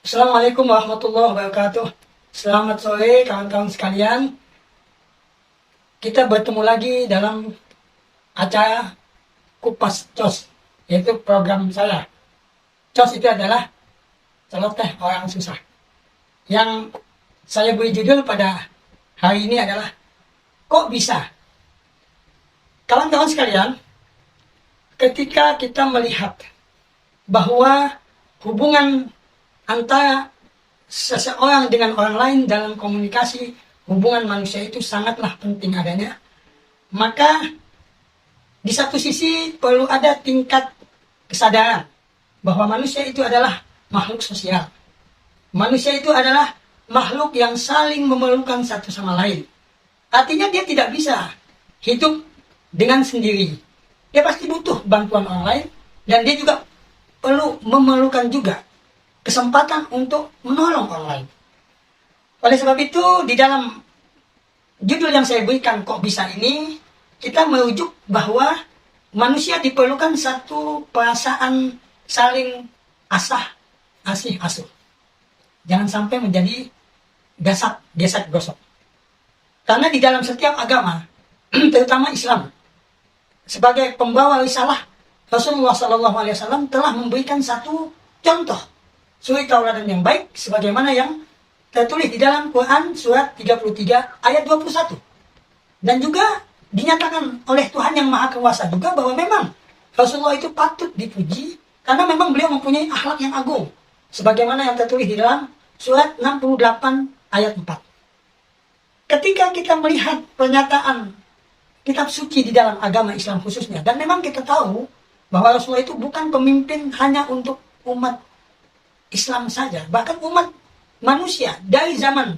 Assalamualaikum warahmatullahi wabarakatuh. Selamat sore kawan-kawan sekalian. Kita bertemu lagi dalam acara Kupas COS, yaitu program saya. COS itu adalah celoteh orang susah. Yang saya beri judul pada hari ini adalah kok bisa? Kawan-kawan sekalian, ketika kita melihat bahwa hubungan antara seseorang dengan orang lain dalam komunikasi, hubungan manusia itu sangatlah penting adanya. Maka di satu sisi perlu ada tingkat kesadaran bahwa manusia itu adalah makhluk sosial. Manusia itu adalah makhluk yang saling memerlukan satu sama lain. Artinya dia tidak bisa hidup dengan sendiri. Dia pasti butuh bantuan orang lain, dan dia juga perlu memerlukan juga kesempatan untuk menolong orang lain. Oleh sebab itu, di dalam judul yang saya berikan kok bisa ini, kita merujuk bahwa manusia diperlukan satu perasaan saling asih asuh. Jangan sampai menjadi gesek gosok. Karena di dalam setiap agama, terutama Islam, sebagai pembawa risalah, Rasulullah SAW telah memberikan satu contoh suri tauladan yang baik, sebagaimana yang tertulis di dalam Quran surat 33 ayat 21. Dan juga dinyatakan oleh Tuhan yang Maha Kuasa juga bahwa memang Rasulullah itu patut dipuji karena memang beliau mempunyai akhlak yang agung, sebagaimana yang tertulis di dalam surat 68 ayat 4. Ketika kita melihat pernyataan kitab suci di dalam agama Islam khususnya, dan memang kita tahu bahwa Rasulullah itu bukan pemimpin hanya untuk umat Islam saja, bahkan umat manusia dari zaman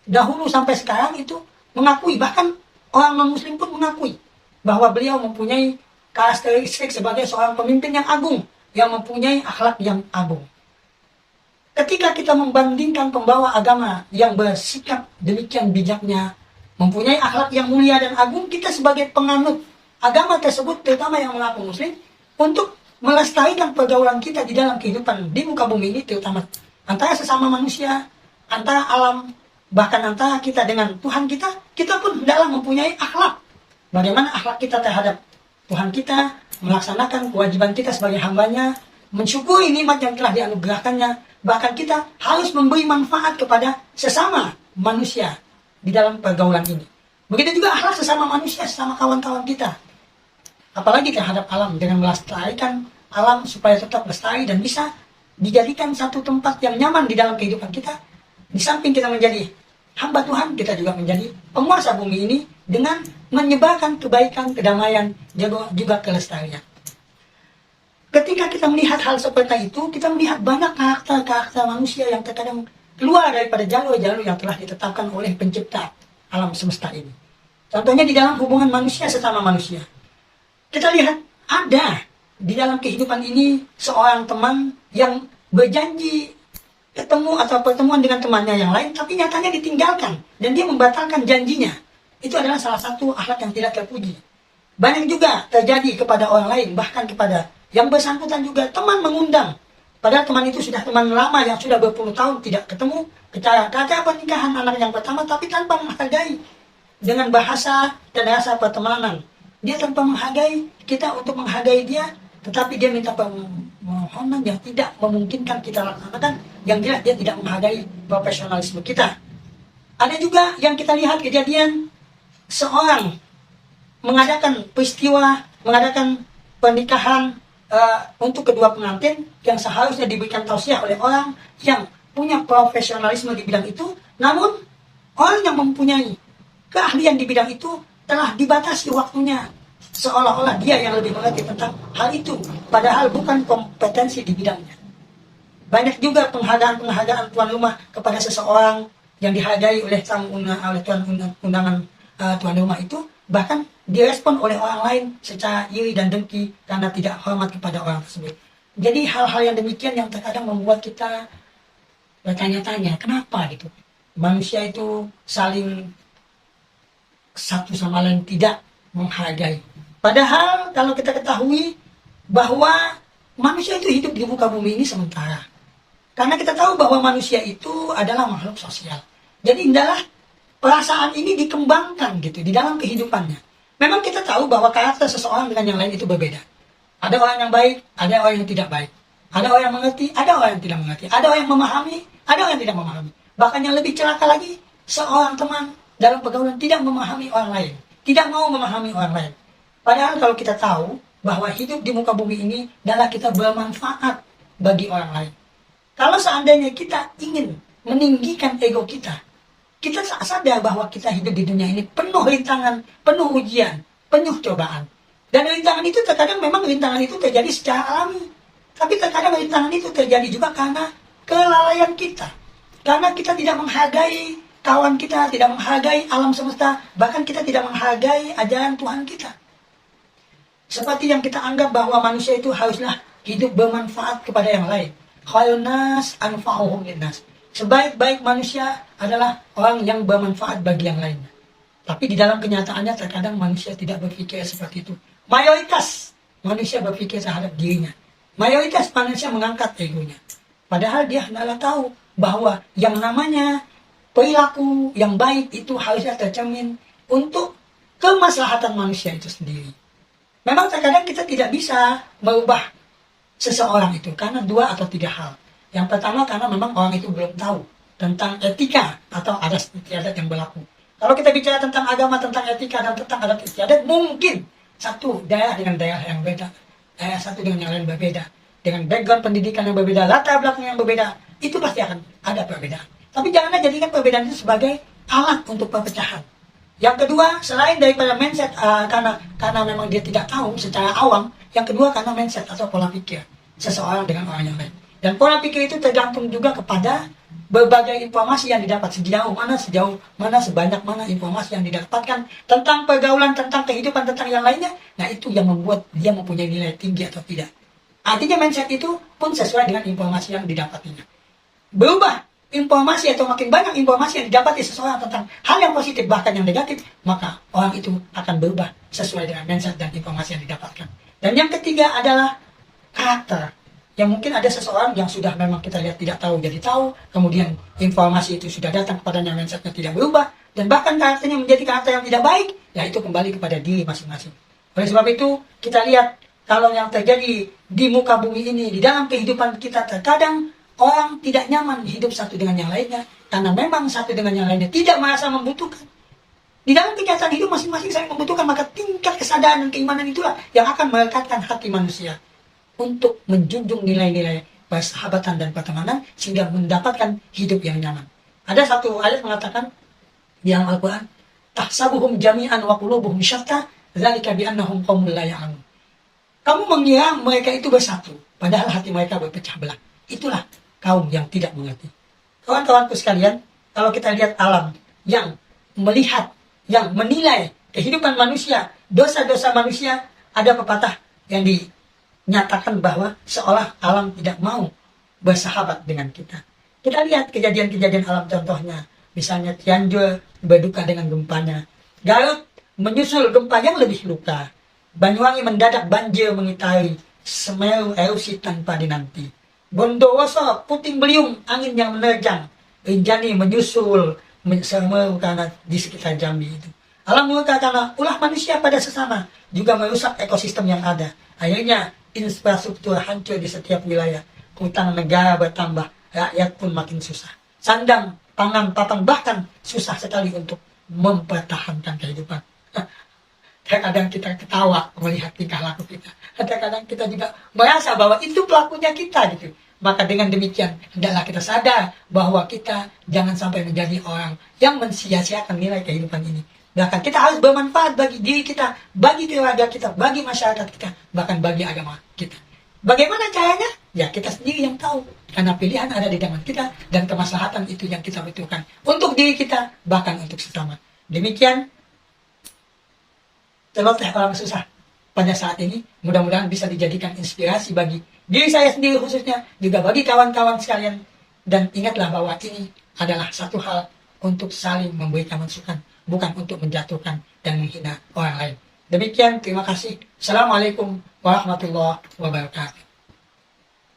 dahulu sampai sekarang itu mengakui, bahkan orang non-muslim pun mengakui bahwa beliau mempunyai karakteristik sebagai seorang pemimpin yang agung, yang mempunyai akhlak yang agung. Ketika kita membandingkan pembawa agama yang bersikap demikian bijaknya, mempunyai akhlak yang mulia dan agung, kita sebagai penganut agama tersebut, terutama yang mengaku muslim, untuk melestarikan pergaulan kita di dalam kehidupan di muka bumi ini, terutama antara sesama manusia, antara alam, bahkan antara kita dengan Tuhan kita pun hendaklah mempunyai akhlak. Bagaimana akhlak kita terhadap Tuhan kita, melaksanakan kewajiban kita sebagai hambanya, mensyukuri nikmat yang telah dianugerahkannya, bahkan kita harus memberi manfaat kepada sesama manusia di dalam pergaulan ini. Begitu juga akhlak sesama manusia, sesama kawan-kawan kita. Apalagi terhadap alam, dengan melestarikan alam supaya tetap lestari dan bisa dijadikan satu tempat yang nyaman di dalam kehidupan kita. Di samping kita menjadi hamba Tuhan, kita juga menjadi penguasa bumi ini dengan menyebarkan kebaikan, kedamaian, juga kelestarian. Ketika kita melihat hal seperti itu, kita melihat banyak karakter-karakter manusia yang terkadang keluar daripada jalur-jalur yang telah ditetapkan oleh pencipta alam semesta ini. Contohnya di dalam hubungan manusia sesama manusia. Kita lihat ada di dalam kehidupan ini seorang teman yang berjanji ketemu atau pertemuan dengan temannya yang lain, tapi nyatanya ditinggalkan dan dia membatalkan janjinya. Itu adalah salah satu akhlak yang tidak terpuji. Banyak juga terjadi kepada orang lain, bahkan kepada yang bersangkutan juga. Teman mengundang, padahal teman itu sudah teman lama yang sudah berpuluh tahun tidak ketemu, ke acara pernikahan anak yang pertama, tapi tanpa menghargai dengan bahasa dan rasa pertemanan. Dia tanpa menghargai kita untuk menghargai dia, tetapi dia minta permohonan yang tidak memungkinkan kita laksanakan, yang jelas dia tidak menghargai profesionalisme kita. Ada juga yang kita lihat kejadian seorang mengadakan peristiwa, mengadakan pernikahan untuk kedua pengantin yang seharusnya diberikan tausiah oleh orang yang punya profesionalisme di bidang itu, namun orang yang mempunyai keahlian di bidang itu telah dibatasi waktunya, seolah-olah dia yang lebih mengerti tentang hal itu, padahal bukan kompetensi di bidangnya. Banyak juga penghargaan tuan rumah kepada seseorang yang dihargai oleh tuan undangan tuan rumah itu, bahkan direspon oleh orang lain secara iri dan dengki karena tidak hormat kepada orang tersebut. Jadi hal-hal yang demikian yang terkadang membuat kita bertanya-tanya, kenapa gitu manusia itu saling satu sama lain tidak menghargai. Padahal kalau kita ketahui bahwa manusia itu hidup di muka bumi ini sementara. Karena kita tahu bahwa manusia itu adalah makhluk sosial. Jadi hendaklah perasaan ini dikembangkan gitu di dalam kehidupannya. Memang kita tahu bahwa karakter seseorang dengan yang lain itu berbeda. Ada orang yang baik, ada orang yang tidak baik. Ada orang yang mengerti, ada orang yang tidak mengerti. Ada orang yang memahami, ada orang yang tidak memahami. Bahkan yang lebih celaka lagi, seorang teman dalam pergaulan tidak memahami orang lain. Tidak mau memahami orang lain. Padahal kalau kita tahu bahwa hidup di muka bumi ini adalah kita bermanfaat bagi orang lain. Kalau seandainya kita ingin meninggikan ego kita sadar bahwa kita hidup di dunia ini penuh rintangan, penuh ujian, penuh cobaan. Dan rintangan itu terkadang memang rintangan itu terjadi secara alami. Tapi terkadang rintangan itu terjadi juga karena kelalaian kita. Karena kita tidak menghargai kawan kita, tidak menghargai alam semesta, bahkan kita tidak menghargai ajaran Tuhan kita. Seperti yang kita anggap bahwa manusia itu haruslah hidup bermanfaat kepada yang lain. Khairun nas anfa'uhum linnas. Sebaik-baik manusia adalah orang yang bermanfaat bagi yang lainnya. Tapi di dalam kenyataannya terkadang manusia tidak berpikir seperti itu. Mayoritas manusia berpikir terhadap dirinya. Mayoritas manusia mengangkat egonya. Padahal dia hendaklah tahu bahwa yang namanya perilaku yang baik itu harusnya tercermin untuk kemaslahatan manusia itu sendiri. Memang terkadang kita tidak bisa merubah seseorang itu karena 2 atau 3 hal. Yang pertama karena memang orang itu belum tahu tentang etika atau adat istiadat yang berlaku. Kalau kita bicara tentang agama, tentang etika, dan tentang adat istiadat, mungkin satu daerah dengan daerah yang beda, daerah satu dengan yang lain berbeda, dengan background pendidikan yang berbeda, latar belakang yang berbeda, itu pasti akan ada perbedaan. Tapi janganlah jadikan perbedaan itu sebagai alat untuk perpecahan. Yang kedua, selain daripada mindset, karena memang dia tidak tahu secara awam, yang kedua karena mindset atau pola pikir seseorang dengan orang yang lain. Dan pola pikir itu tergantung juga kepada berbagai informasi yang didapat, sejauh mana, sebanyak mana informasi yang didapatkan tentang pergaulan, tentang kehidupan, tentang yang lainnya. Nah, itu yang membuat dia mempunyai nilai tinggi atau tidak. Artinya mindset itu pun sesuai dengan informasi yang didapatinya. Berubah informasi atau makin banyak informasi yang didapati seseorang tentang hal yang positif bahkan yang negatif, maka orang itu akan berubah sesuai dengan mindset dan informasi yang didapatkan. Dan yang ketiga adalah karakter. Yang mungkin ada seseorang yang sudah memang kita lihat tidak tahu jadi tahu, kemudian informasi itu sudah datang kepadanya, mindsetnya tidak berubah, dan bahkan karakternya menjadi karakter yang tidak baik, ya itu kembali kepada diri masing-masing. Oleh sebab itu, kita lihat kalau yang terjadi di muka bumi ini, di dalam kehidupan kita, terkadang orang tidak nyaman hidup satu dengan yang lainnya, karena memang satu dengan yang lainnya tidak merasa membutuhkan. Di dalam kenyataan hidup masing-masing saling membutuhkan, maka tingkat kesadaran dan keimanan itulah yang akan melekatkan hati manusia untuk menjunjung nilai-nilai persahabatan dan pertemanan sehingga mendapatkan hidup yang nyaman. Ada satu ayat mengatakan di dalam Al-Quran, tahsabuhum jami'an wa qulubuhum syatta dzalika bi'annahum qaumul la ya'lamun. Kamu mengira mereka itu bersatu, padahal hati mereka berpecah belah. Itulah kaum yang tidak mengerti. Kawan-kawanku sekalian, kalau kita lihat alam yang melihat, yang menilai kehidupan manusia, dosa-dosa manusia, ada pepatah yang nyatakan bahwa seolah alam tidak mau bersahabat dengan kita. Kita lihat kejadian-kejadian alam contohnya. Misalnya Cianjur berduka dengan gempanya. Garut menyusul gempa yang lebih luka. Banyuwangi mendadak banjir mengitari. Semeru erupsi tanpa dinanti. Bondowoso puting beliung angin yang menerjang. Rinjani menyusul Semeru karena di sekitar Jambi itu. Alam murka karena ulah manusia pada sesama juga merusak ekosistem yang ada. Akhirnya infrastruktur hancur di setiap wilayah. Hutang negara bertambah, rakyat pun makin susah. Sandang, pangan, papan, bahkan susah sekali untuk mempertahankan kehidupan. Kadang kita ketawa melihat tingkah laku kita. Kadang kita juga merasa bahwa itu pelakunya kita gitu. Maka dengan demikian, hendaklah kita sadar bahwa kita jangan sampai menjadi orang yang mensia-siakan nilai kehidupan ini. Bahkan kita harus bermanfaat bagi diri kita, bagi keluarga kita, bagi masyarakat kita, bahkan bagi agama kita. Bagaimana caranya? Ya kita sendiri yang tahu. Karena pilihan ada di tangan kita, dan kemaslahatan itu yang kita butuhkan. Untuk diri kita, bahkan untuk sesama. Demikian, celoteh orang susah pada saat ini, mudah-mudahan bisa dijadikan inspirasi bagi diri saya sendiri khususnya, juga bagi kawan-kawan sekalian. Dan ingatlah bahwa ini adalah satu hal untuk saling memberikan masukan, bukan untuk menjatuhkan dan menghina orang lain. Demikian, terima kasih. Assalamualaikum warahmatullahi wabarakatuh.